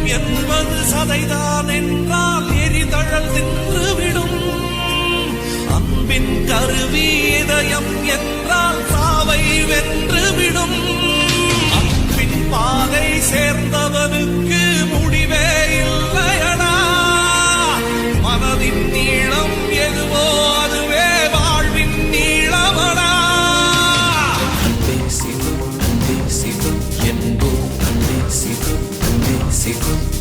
என்பது சதைதான் என்றால் எரிதழல் தின்றுவிடும். அன்பின் கருவி இதயம் என்றால் சாவை வென்றுவிடும். அன்பின் பாதை சேர்ந்தவனுக்கு முடிவே இல்லையடா. மனதின் நீளம் எதுவோ அதுவே வாழ்வின் நீளமடா. அன்பே சிவம் என்போம். அன்பே சிவம்